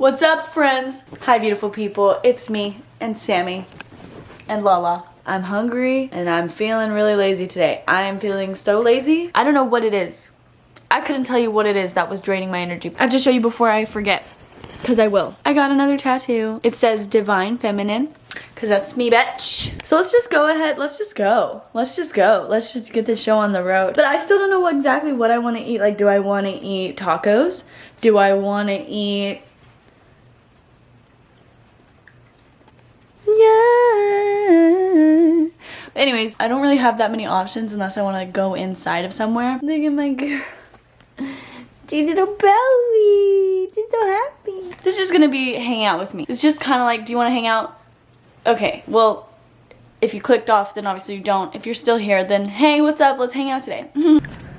What's up, friends? Hi, beautiful people. It's me and Sammy and Lala. I'm hungry and I'm feeling really lazy today. I am feeling so lazy. I don't know what it is. I couldn't tell you what it is that was draining my energy. I have to show you before I forget, because I will. I got another tattoo. It says Divine Feminine, because that's me, bitch. So let's just go ahead. Let's just go. Let's just go. Let's just get this show on the road. But I still don't know exactly what I want to eat. Like, do I want to eat tacos? Do I want to eat... Yeah. Anyways, I don't really have that many options unless I want to go inside of somewhere. Look at my girl. She's a little belly. She's so happy. This is just gonna be hang out with me. It's just kind of like, do you want to hang out? Okay, well, if you clicked off, then obviously you don't. If you're still here, then hey, what's up? Let's hang out today.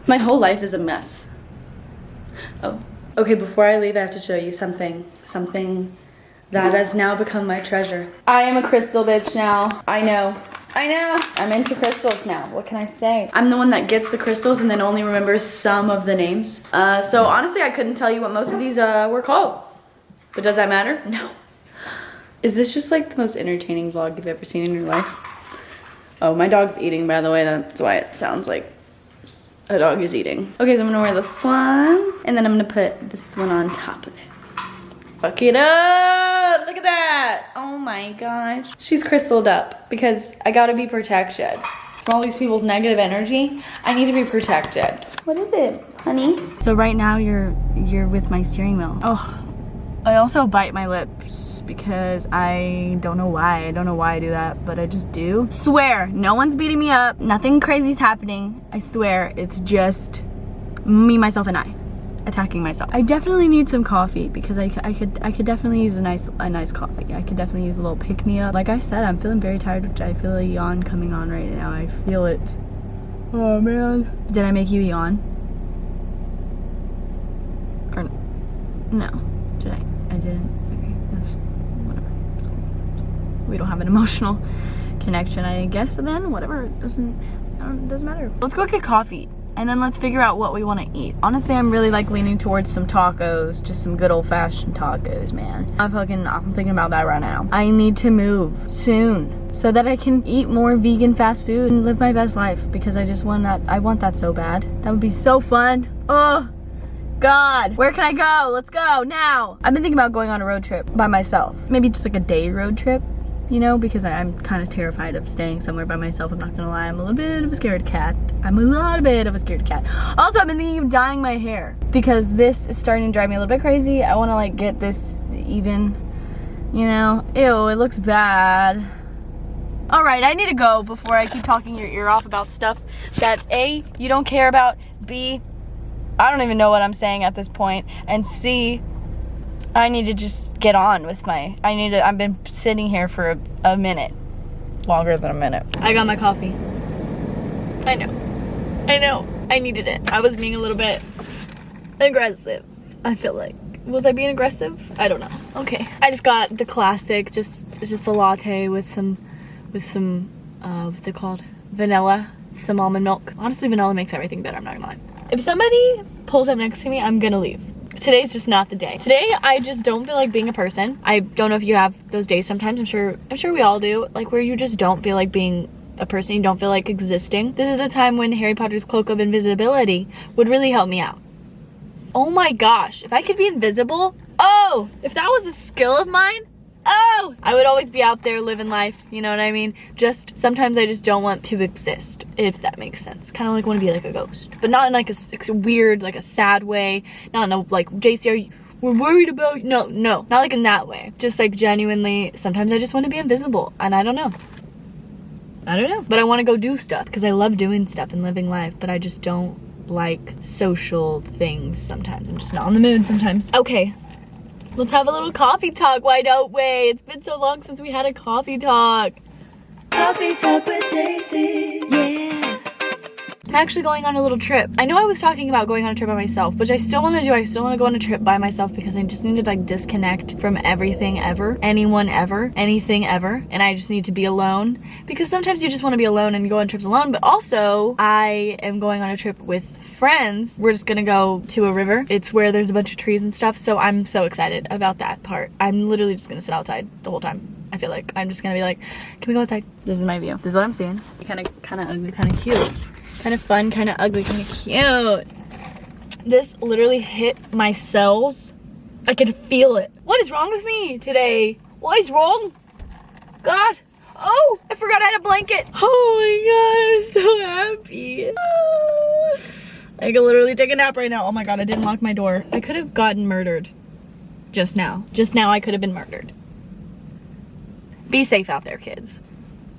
My whole life is a mess. Oh, okay, before I leave, I have to show you something that has now become my treasure. I am a crystal bitch now. I know. I'm into crystals now. What can I say? I'm the one that gets the crystals and then only remembers some of the names. So honestly, I couldn't tell you what most of these were called. But does that matter? No. Is this just like the most entertaining vlog you've ever seen in your life? Oh, my dog's eating, by the way. That's why it sounds like a dog is eating. Okay, so I'm gonna wear this one, and then I'm gonna put this one on top of it. Fuck it up! Look at that! Oh my gosh. She's crystalled up because I gotta be protected. From all these people's negative energy, I need to be protected. What is it, honey? So right now you're with my steering wheel. Oh, I also bite my lips because I don't know why. I don't know why I do that, but I just do. Swear, no one's beating me up. Nothing crazy's happening. I swear, it's just me, myself, and I. Attacking myself. I definitely need some coffee because I could definitely use a nice coffee. I could definitely use a little pick me up. Like I said, I'm feeling very tired, which I feel a yawn coming on right now. I feel it. Oh man. Did I make you yawn? Or no? Did I? I didn't. Okay, that's whatever. It's cool. We don't have an emotional connection, I guess. Then whatever. It doesn't matter. Let's go get coffee. And then let's figure out what we want to eat. Honestly, I'm really like leaning towards some tacos, just some good old-fashioned tacos, man. I'm thinking about that right now. I need to move soon so that I can eat more vegan fast food and live my best life because I just want that. I want that so bad. That would be so fun. Oh God, where can I go? Let's go now. I've been thinking about going on a road trip by myself. Maybe just like a day road trip. You know, because I'm kind of terrified of staying somewhere by myself. I'm not gonna lie, I'm a little bit of a scared cat. Also, I've been thinking of dyeing my hair because this is starting to drive me a little bit crazy. I wanna like get this even, you know. Ew, it looks bad. All right, I need to go before I keep talking your ear off about stuff that A, you don't care about, B, I don't even know what I'm saying at this point, and C, I need to just get on with I've been sitting here for a minute. Longer than a minute. I got my coffee. I know. I needed it. I was being a little bit aggressive, I feel like. Was I being aggressive? I don't know. Okay. I just got the classic, it's just a latte with some, what's it called? Vanilla, some almond milk. Honestly, vanilla makes everything better, I'm not gonna lie. If somebody pulls up next to me, I'm gonna leave. Today's just not the day. Today, I just don't feel like being a person. I don't know if you have those days sometimes. I'm sure we all do. Like where you just don't feel like being a person. You don't feel like existing. This is the time when Harry Potter's Cloak of Invisibility would really help me out. Oh my gosh. If I could be invisible. Oh, if that was a skill of mine. Oh, I would always be out there living life. You know what I mean? Just sometimes I just don't want to exist, if that makes sense. Kind of like want to be like a ghost, but not in like a weird, like a sad way. Not in a like, JC, we're worried about. No, not like in that way. Just like genuinely, sometimes I just want to be invisible, and I don't know. But I want to go do stuff because I love doing stuff and living life, but I just don't like social things sometimes. I'm just not in the mood sometimes. Okay. Let's have a little coffee talk, why don't we? It's been so long since we had a coffee talk. Coffee talk with JC, yeah. I'm actually going on a little trip. I know I was talking about going on a trip by myself, which I still want to do. I still want to go on a trip by myself because I just need to like disconnect from everything ever, anyone ever, anything ever. And I just need to be alone because sometimes you just want to be alone and go on trips alone. But also I am going on a trip with friends. We're just going to go to a river. It's where there's a bunch of trees and stuff. So I'm so excited about that part. I'm literally just going to sit outside the whole time. I feel like I'm just going to be like, can we go outside? This is my view. This is what I'm seeing. Kind of ugly, kind of cute. Kind of fun, kind of ugly, kind of cute. This literally hit my cells. I can feel it. What is wrong with me today? What is wrong? God. Oh, I forgot I had a blanket. Oh my God, I'm so happy. I could literally take a nap right now. Oh my God, I didn't lock my door. I could have gotten murdered just now. Just now I could have been murdered. Be safe out there, kids.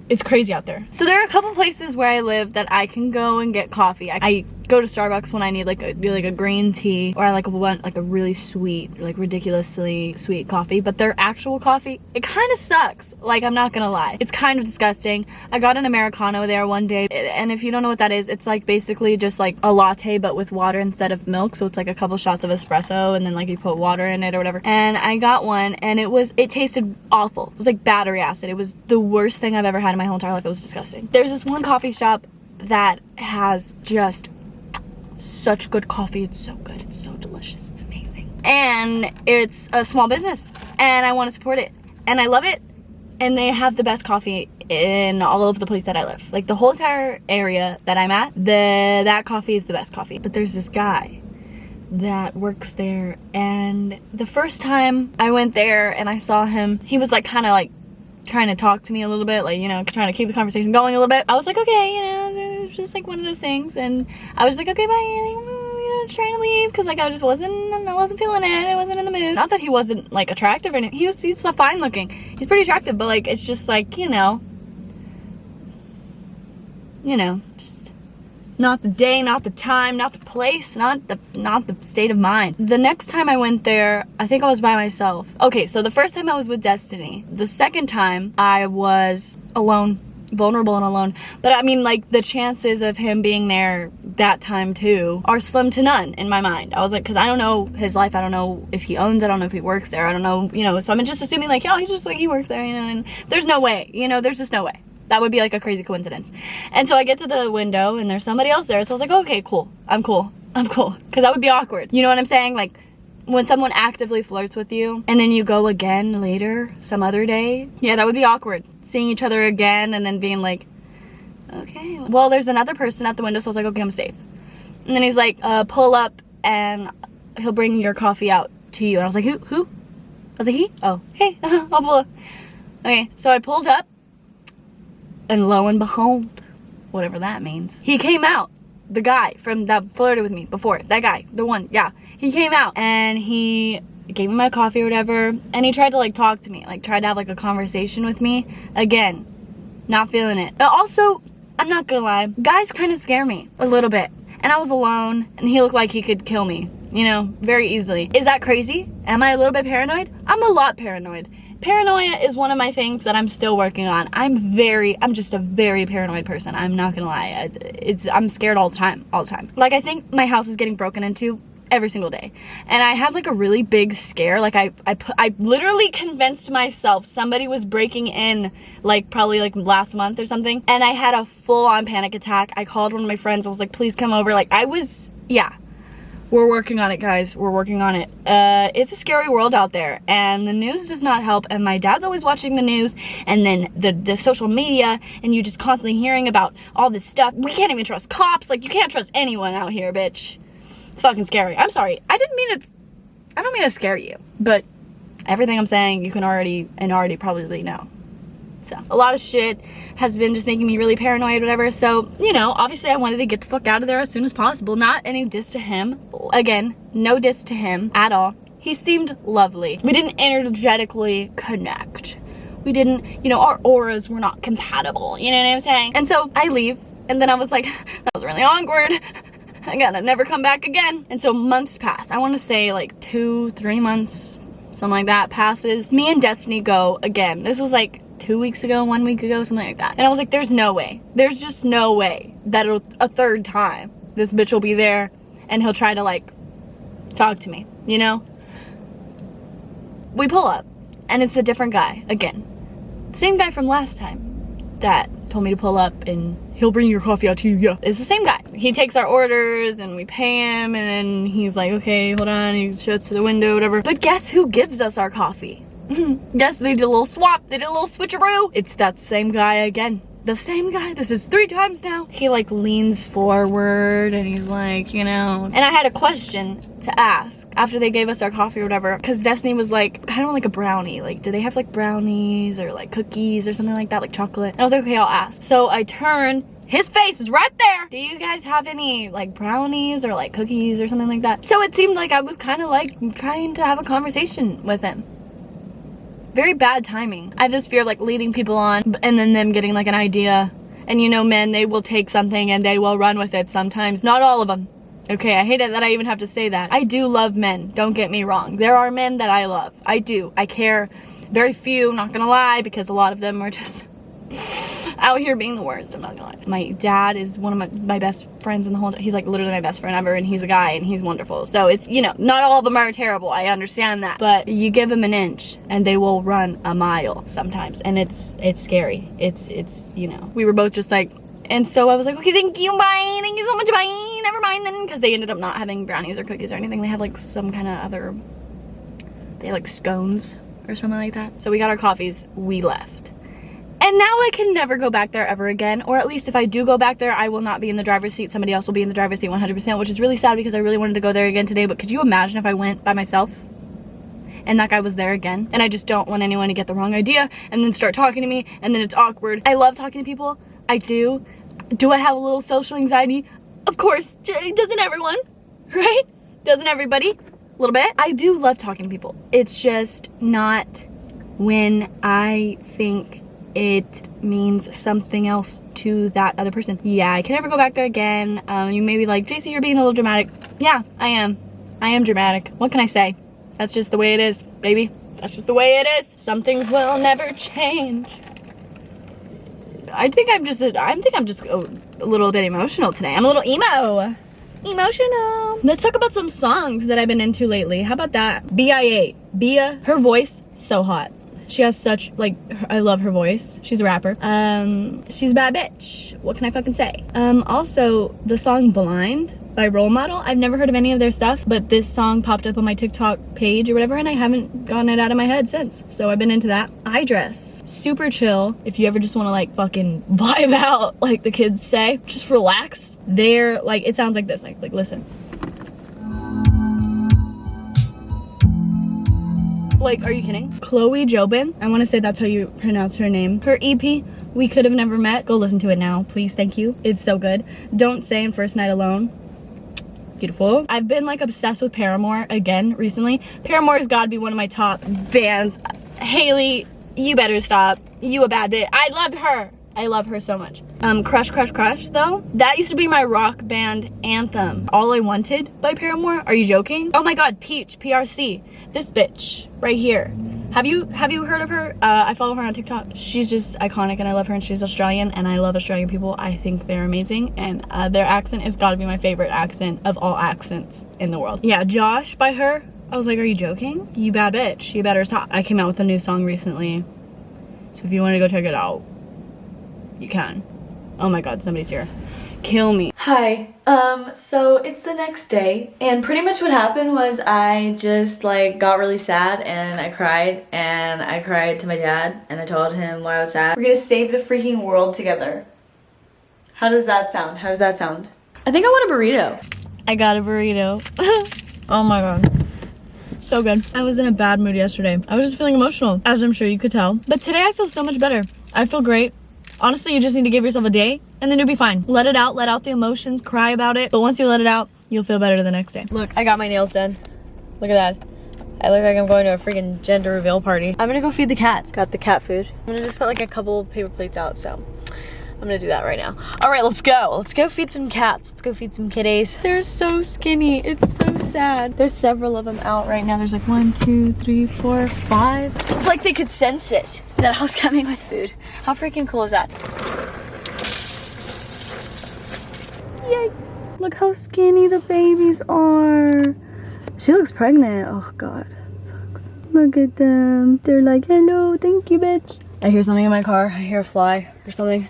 It's crazy out there. So there are a couple places where I live that I can go and get coffee. I go to Starbucks when I need like a green tea, or I want like a really sweet, like ridiculously sweet coffee. But their actual coffee, it kind of sucks. Like, I'm not gonna lie, it's kind of disgusting. I got an Americano there one day, and if you don't know what that is, it's like basically just like a latte but with water instead of milk. So it's like a couple shots of espresso and then like you put water in it or whatever. And I got one and it tasted awful. It was like battery acid. It was the worst thing I've ever had in my whole entire life. It was disgusting. There's this one coffee shop that has just such good coffee. It's so good. It's so delicious. It's amazing. And it's a small business and I want to support it and I love it. And they have the best coffee in all of the place that I live. Like the whole entire area that I'm at, that coffee is the best coffee. But there's this guy that works there, and the first time I went there and I saw him, he was like kind of like trying to talk to me a little bit, like, you know, trying to keep the conversation going a little bit. I was like, okay, you know, it's just like one of those things. And I was like, okay, bye, you know, trying to leave because like I wasn't feeling it. I wasn't in the mood. Not that he wasn't like attractive or anything. He's fine looking. He's pretty attractive, but like it's just like, you know, just not the day, not the time, not the place, not the state of mind. The next time I went there, I think I was by myself. Okay, so the first time I was with Destiny. The second time I was alone, vulnerable and alone. But I mean, like, the chances of him being there that time too are slim to none in my mind. I was like, because I don't know his life. I don't know if he owns it. I don't know if he works there. I don't know, you know, so I'm just assuming like, oh, he's just like, he works there, you know, and there's no way, you know, there's just no way. That would be like a crazy coincidence. And so I get to the window and there's somebody else there. So I was like, okay, cool. I'm cool. Because that would be awkward. You know what I'm saying? Like when someone actively flirts with you and then you go again later, some other day. Yeah, that would be awkward. Seeing each other again and then being like, okay, well, there's another person at the window. So I was like, okay, I'm safe. And then he's like, pull up and he'll bring your coffee out to you. And I was like, who? I was like, he? Oh, okay, I'll pull up. Okay, so I pulled up. And lo and behold, whatever that means, he came out. The guy from that flirted with me before, that guy, the one, yeah, he came out and he gave me my coffee or whatever, and he tried to like talk to me, like tried to have like a conversation with me. Again, not feeling it. Also, I'm not gonna lie, guys kind of scare me a little bit. And I was alone and he looked like he could kill me, you know, very easily. Is that crazy? Am I a little bit paranoid? I'm a lot paranoid. Paranoia is one of my things that I'm still working on. I'm just a very paranoid person. I'm not gonna lie. I'm scared all the time. Like, I think my house is getting broken into every single day. And I had like a really big scare. Like I literally convinced myself somebody was breaking in, like probably like last month or something. And I had a full on panic attack. I called one of my friends. I was like, please come over. Like yeah. We're working on it, guys. We're working on it. It's a scary world out there, and the news does not help, and my dad's always watching the news, and then the social media, and you just constantly hearing about all this stuff. We can't even trust cops. Like, you can't trust anyone out here, bitch. It's fucking scary. I'm sorry. I don't mean to scare you, but everything I'm saying, you can already probably know. So a lot of shit has been just making me really paranoid, whatever. So, you know, obviously I wanted to get the fuck out of there as soon as possible. Not any diss to him. Again, no diss to him at all. He seemed lovely. We didn't energetically connect. We didn't, you know, our auras were not compatible. You know what I'm saying? And so I leave, and then I was like, that was really awkward. I gotta never come back again. And so months pass. I want to say like 2-3 months, something like that passes. Me and Destiny go again. This was like 2 weeks ago, 1 week ago, something like that. And I was like, there's no way. There's just no way that a third time this bitch will be there and he'll try to like talk to me, you know? We pull up and it's a different guy again. Same guy from last time that told me to pull up and he'll bring your coffee out to you. Yeah, it's the same guy. He takes our orders and we pay him, and then he's like, okay, hold on. He shuts to the window, whatever. But guess who gives us our coffee? Guess they did a little swap. They did a little switcheroo. It's that same guy again. The same guy. This is 3 times now. He like leans forward and he's like, you know, and I had a question to ask after they gave us our coffee or whatever, because Destiny was like, I don't want like a brownie. Like, do they have like brownies or like cookies or something like that, like chocolate? And I was like, okay, I'll ask. So I turn, his face is right there. Do you guys have any like brownies or like cookies or something like that? So it seemed like I was kind of like trying to have a conversation with him. Very bad timing. I have this fear of like leading people on and then them getting like an idea. And you know, men, they will take something and they will run with it sometimes. Not all of them. Okay, I hate it that I even have to say that. I do love men, don't get me wrong. There are men that I love. I do. I care. Very few, not gonna lie, because a lot of them are just out here being the worst. I'm not gonna lie. My dad is one of my best friends in the whole, he's like literally my best friend ever, and he's a guy and he's wonderful. So it's, you know, not all of them are terrible. I understand that. But you give them an inch and they will run a mile sometimes. And it's scary. It's, you know, we were both just like, and so I was like, okay, thank you, bye. Thank you so much, bye. Never mind then. Because they ended up not having brownies or cookies or anything. They had like some kind of other, they had like scones or something like that. So we got our coffees, we left. And now I can never go back there ever again. Or at least if I do go back there, I will not be in the driver's seat. Somebody else will be in the driver's seat 100%, which is really sad because I really wanted to go there again today. But could you imagine if I went by myself and that guy was there again? And I just don't want anyone to get the wrong idea and then start talking to me and then it's awkward. I love talking to people. I do. Do I have a little social anxiety? Of course. Doesn't everyone? Right? Doesn't everybody? A little bit. I do love talking to people. It's just not when I think it means something else to that other person. Yeah, I can never go back there again. You may be like, JC, you're being a little dramatic. Yeah, I am. I am dramatic. What can I say? That's just the way it is, baby. That's just the way it is. Some things will never change. I think I'm just a little bit emotional today. I'm a little emotional. Let's talk about some songs that I've been into lately. How about that? BIA. Bia, her voice, so hot. She has such, like, I love her voice. She's a rapper. She's a bad bitch. What can I fucking say? Also, the song Blind by Role Model. I've never heard of any of their stuff, but this song popped up on my TikTok page or whatever, and I haven't gotten it out of my head since. So I've been into that. I Dress. Super chill. If you ever just want to, like, fucking vibe out, like the kids say. Just relax. They're, like, it sounds like this. Like listen. Like, are you kidding? Chloe Jobin, I want to say that's how you pronounce her name. Her EP, We Could Have Never Met. Go listen to it now, please, thank you. It's so good. Don't Say and First Night Alone. Beautiful. I've been like obsessed with Paramore again recently. Paramore's gotta be one of my top bands. Haley, you better stop. You a bad bitch. I love her. I love her so much. Crush, Crush, Crush, though. That used to be my rock band anthem. All I Wanted by Paramore. Are you joking? Oh my god, Peach, PRC. This bitch right here. Have you heard of her? I follow her on TikTok. She's just iconic and I love her, and she's Australian and I love Australian people. I think they're amazing, and their accent has gotta be my favorite accent of all accents in the world. Yeah, Josh by her. I was like, are you joking? You bad bitch. You better stop. I came out with a new song recently, so if you want to go check it out, you can. Oh my god, somebody's here. Kill me. Hi. So it's the next day, and pretty much what happened was I just like got really sad and I cried to my dad and I told him why I was sad. We're gonna save the freaking world together. How does that sound? How does that sound? I think I want a burrito. I got a burrito. Oh my god. So good. I was in a bad mood yesterday. I was just feeling emotional, as I'm sure you could tell. But today I feel so much better. I feel great. Honestly, you just need to give yourself a day and then you'll be fine. Let it out, let out the emotions, cry about it. But once you let it out, you'll feel better the next day. Look, I got my nails done. Look at that. I look like I'm going to a freaking gender reveal party. I'm gonna go feed the cats. Got the cat food. I'm gonna just put like a couple paper plates out, so I'm gonna do that right now. All right, let's go. Let's go feed some cats. Let's go feed some kitties. They're so skinny. It's so sad. There's several of them out right now. There's like 1, 2, 3, 4, 5. It's like they could sense it that I was coming with food. How freaking cool is that? Yay. Look how skinny the babies are. She looks pregnant. Oh God, it sucks. Look at them. They're like, hello, thank you, bitch. I hear something in my car. I hear a fly or something.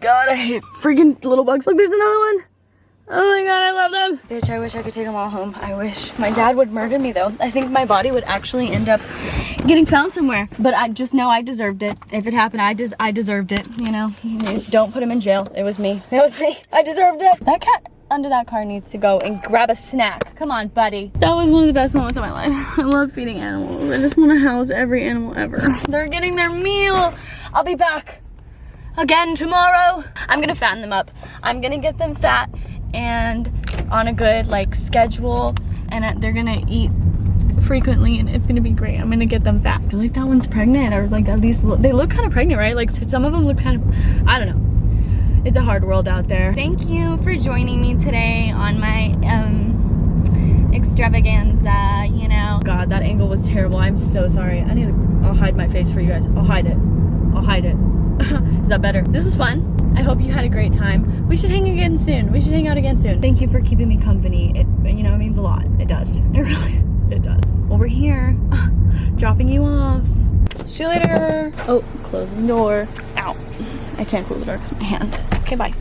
God, I hate freaking little bugs. Look, there's another one. Oh my God, I love them. Bitch, I wish I could take them all home. I wish. My dad would murder me though. I think my body would actually end up getting found somewhere. But I just know I deserved it. If it happened, I deserved it, you know? Don't put him in jail. It was me. It was me. I deserved it. That cat under that car needs to go and grab a snack. Come on, buddy. That was one of the best moments of my life. I love feeding animals. I just want to house every animal ever. They're getting their meal. I'll be back again tomorrow. I'm gonna fatten them up. I'm gonna get them fat and on a good like schedule, and they're gonna eat frequently, and it's gonna be great. I'm gonna get them fat. I feel like that one's pregnant, or like at least they look kind of pregnant, right? Like some of them look kind of, I don't know. It's a hard world out there. Thank you for joining me today on my extravaganza, you know. God, that angle was terrible. I'm so sorry. I'll hide my face for you guys. I'll hide it. I'll hide it. Is that better? This was fun. I hope you had a great time. We should hang again soon. We should hang out again soon. Thank you for keeping me company. It, you know, it means a lot. It does. It really, it does. Well, we're here. Dropping you off. See you later. Oh, closing the door. Ow. I can't close the door because of my hand. Okay, bye.